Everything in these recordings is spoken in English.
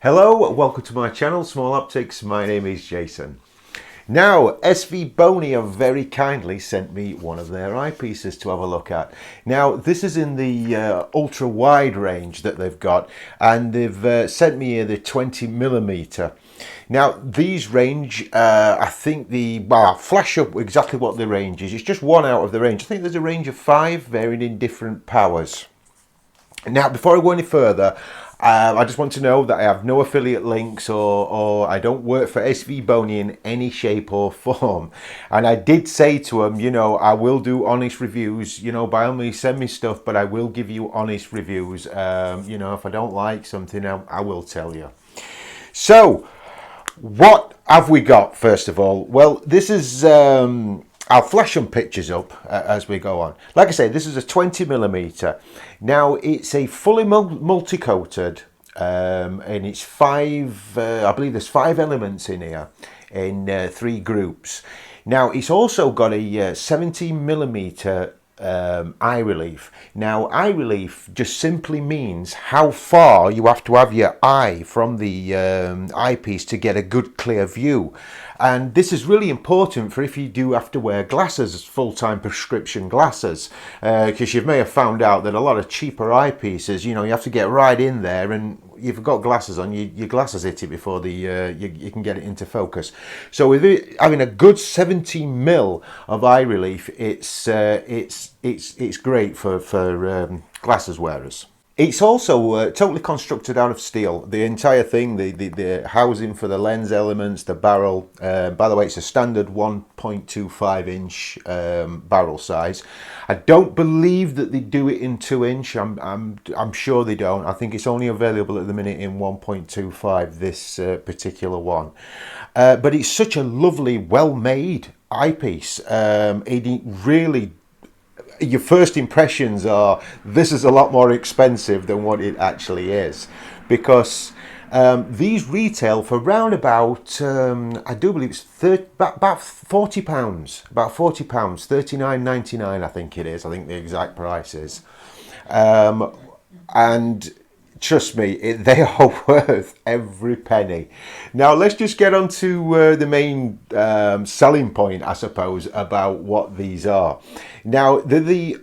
Hello, welcome to my channel, Small Optics. My name is Jason. Now, SVbony have very kindly sent me one of their eyepieces to have a look at. Now, this is in the ultra wide range that they've got, and they've sent me here the 20mm. Now, these range, I think I'll flash up exactly what the range is. It's just one out of the range. I think there's a range of 5, varying in different powers. Now, before I go any further, I just want to know that I have no affiliate links or I don't work for SVbony in any shape or form. And I did say to them, you know, I will do honest reviews, you know, by all means send me stuff, but I will give you honest reviews. You know, if I don't like something, I will tell you. So, what have we got, first of all? Well, this is... I'll flash some pictures up as we go on. Like I say, this is a 20mm. Now, it's a fully multi-coated, and it's I believe there's 5 elements in here, in 3 groups. Now, it's also got a 17mm eye relief. Now, eye relief just simply means how far you have to have your eye from the eyepiece to get a good clear view. And this is really important for if you do have to wear glasses, full-time prescription glasses, because you may have found out that a lot of cheaper eyepieces, you know, you have to get right in there, and you've got glasses on, your glasses hit it before you can get it into focus. So with it, having a good 17mm of eye relief, it's great for glasses wearers. It's also totally constructed out of steel. The entire thing, the housing for the lens elements, the barrel. By the way, it's a standard 1.25 inch barrel size. I don't believe that they do it in 2 inch. I'm sure they don't. I think it's only available at the minute in 1.25. This particular one, but it's such a lovely, well-made eyepiece. It really. Your first impressions are this is a lot more expensive than what it actually is, because these retail for round about I do believe it's about £40, about £40, £39.99 I think it is. I think the exact price is, and trust me, they are worth every penny. Now, let's just get on to the main selling point, I suppose, about what these are. Now, they're the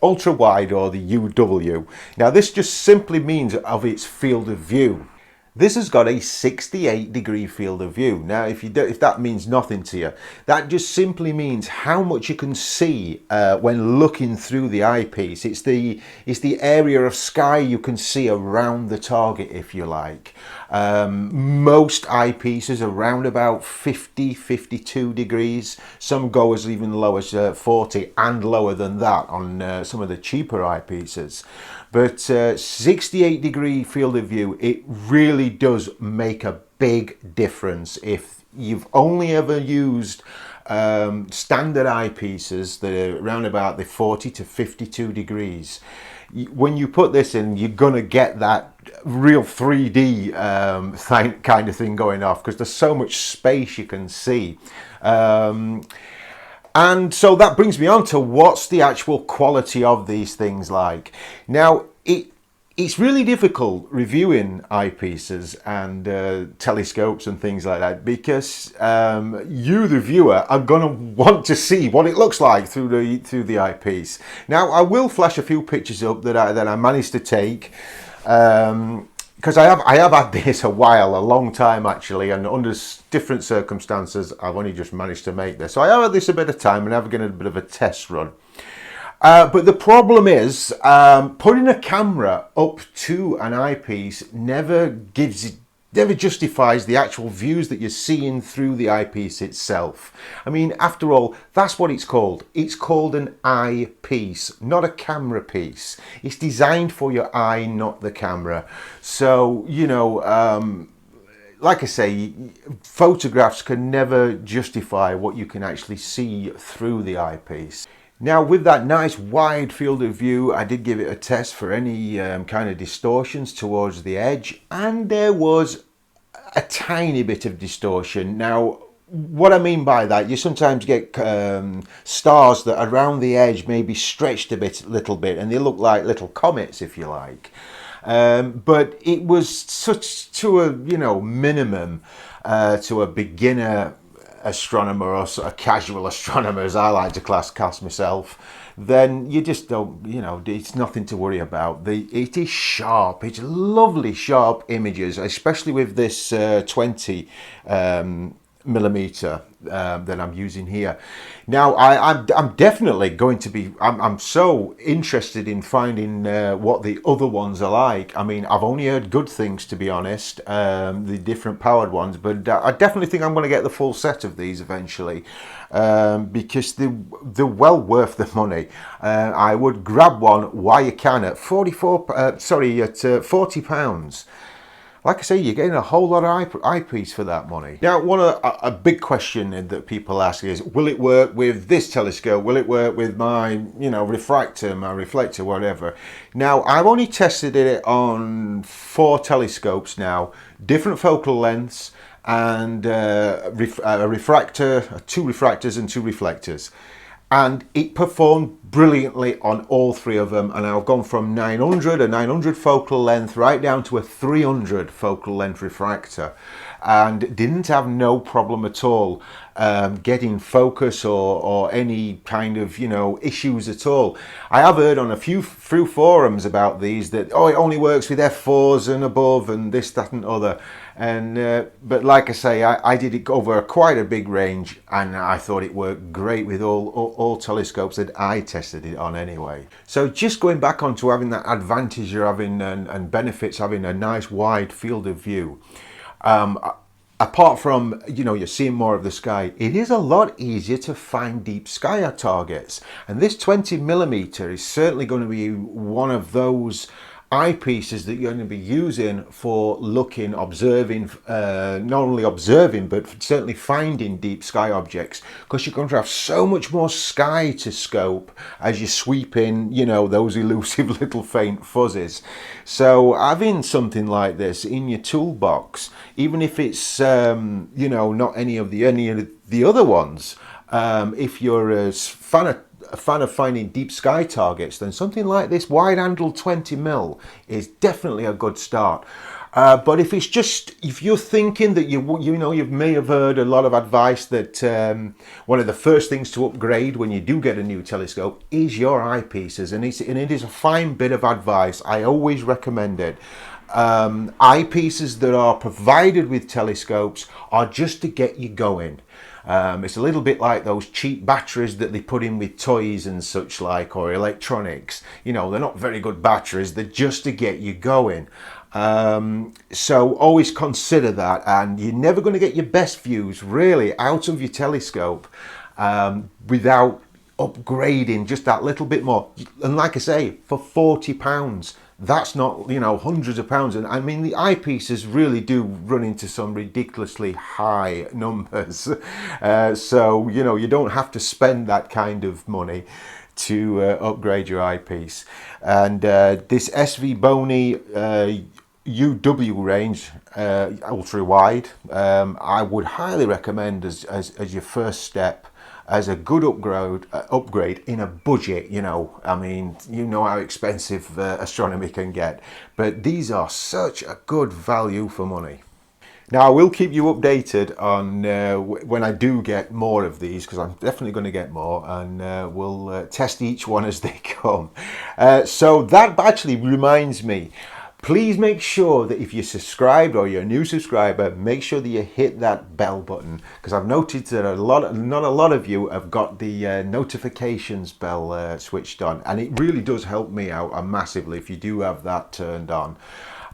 ultra wide, or the UW. Now, this just simply means of its field of view. This has got a 68-degree field of view. Now, if that means nothing to you, that just simply means how much you can see when looking through the eyepiece. It's the area of sky you can see around the target, if you like. Most eyepieces are around about 50-52 degrees. Some go as even low as 40 and lower than that on some of the cheaper eyepieces. But 68-degree field of view, it really does make a big difference. If you've only ever used standard eyepieces that are around about the 40 to 52 degrees, when you put this in, you're gonna get that real 3D kind of thing going off, because there's so much space you can see. And so that brings me on to what's the actual quality of these things like. Now, it's really difficult reviewing eyepieces and telescopes and things like that, because you, the viewer, are going to want to see what it looks like through the eyepiece. Now, I will flash a few pictures up that I managed to take. Because I have had this a long time actually, and under different circumstances I've only just managed to make this. So I have had this a bit of time and I've given it a bit of a test run. But the problem is putting a camera up to an eyepiece never justifies the actual views that you're seeing through the eyepiece itself. I mean, after all, that's what it's called. It's called an eyepiece, not a camera piece. It's designed for your eye, not the camera. So, you know, like I say, photographs can never justify what you can actually see through the eyepiece. Now, with that nice wide field of view, I did give it a test for any kind of distortions towards the edge, and there was a tiny bit of distortion. Now, what I mean by that, you sometimes get stars that around the edge may be stretched a little bit, and they look like little comets, if you like. but it was such to a minimum to a beginner astronomer, or sort of casual astronomer, as I like to class myself, then you just don't, it's nothing to worry about. It is sharp. It's lovely sharp images, especially with this 20 millimeter that I'm using here. Now I'm definitely going to be, I'm so interested in finding what the other ones are like. I mean, I've only heard good things, to be honest, the different powered ones, but I definitely think I'm going to get the full set of these eventually, because they're well worth the money. I would grab one while you can at £40. Like I say, you're getting a whole lot of eyepiece for that money. Now, a big question that people ask is, will it work with this telescope? Will it work with my, refractor, my reflector, whatever? Now, I've only tested it on 4 telescopes now, different focal lengths, and a refractor, 2 refractors and 2 reflectors. And it performed brilliantly on all 3 of them, and I've gone from a 900 focal length right down to a 300 focal length refractor, and didn't have no problem at all getting focus or any kind of issues at all. I have heard on a few forums about these that, oh, it only works with f4s and above and this, that and other. And but like I say, I did it over quite a big range, and I thought it worked great with all telescopes that I tested it on anyway. So just going back onto having that advantage you're having and benefits having a nice wide field of view. Apart from, you're seeing more of the sky, it is a lot easier to find deep sky targets. And this 20 millimeter is certainly going to be one of those eyepieces that you're going to be using for observing, not only observing, but certainly finding deep sky objects, because you're going to have so much more sky to scope as you sweep in, those elusive little faint fuzzies. So having something like this in your toolbox, even if it's, not any of the other ones, if you're a fan of finding deep sky targets, then something like this wide-handled 20mm is definitely a good start. But if you're thinking that you may have heard a lot of advice that one of the first things to upgrade when you do get a new telescope is your eyepieces, and it is a fine bit of advice. I always recommend it. Eyepieces that are provided with telescopes are just to get you going. It's a little bit like those cheap batteries that they put in with toys and such like, or electronics. They're not very good batteries, they're just to get you going. So always consider that, and you're never going to get your best views really out of your telescope without upgrading just that little bit more. And like I say, for £40, that's not hundreds of pounds. And I mean, the eyepieces really do run into some ridiculously high numbers, so you don't have to spend that kind of money to upgrade your eyepiece. And this SVbony UW range, ultra wide, I would highly recommend as your first step, as a good upgrade in a budget. I mean, how expensive astronomy can get, but these are such a good value for money. Now, I will keep you updated on when I do get more of these, because I'm definitely going to get more, and we'll test each one as they come. So that actually reminds me, please make sure that if you're subscribed or you're a new subscriber, make sure that you hit that bell button, because I've noticed that not a lot of you have got the notifications bell switched on, and it really does help me out massively if you do have that turned on.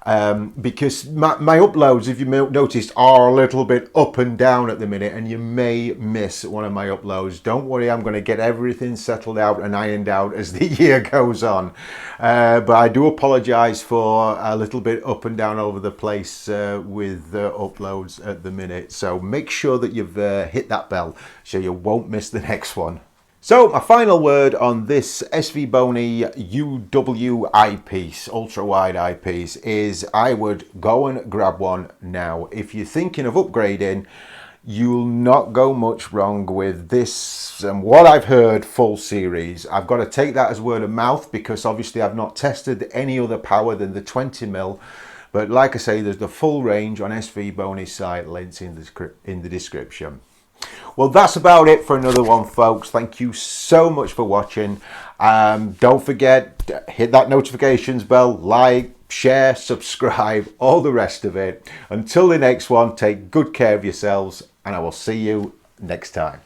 Because my uploads, if you noticed, are a little bit up and down at the minute, and you may miss one of my uploads. Don't worry, I'm going to get everything settled out and ironed out as the year goes on. But I do apologise for a little bit up and down over the place with uploads at the minute. So make sure that you've hit that bell so you won't miss the next one. So my final word on this SVbony UW eyepiece, ultra wide eyepiece, is I would go and grab one now. If you're thinking of upgrading, You'll not go much wrong with this, and what I've heard, full series. I've got to take that as word of mouth because obviously I've not tested any other power than the 20mm. But like I say, there's the full range on SVbony's site, links in the description. Well, that's about it for another one, folks. Thank you so much for watching. Don't forget, hit that notifications bell, like, share, subscribe, all the rest of it. Until the next one, take good care of yourselves, and I will see you next time.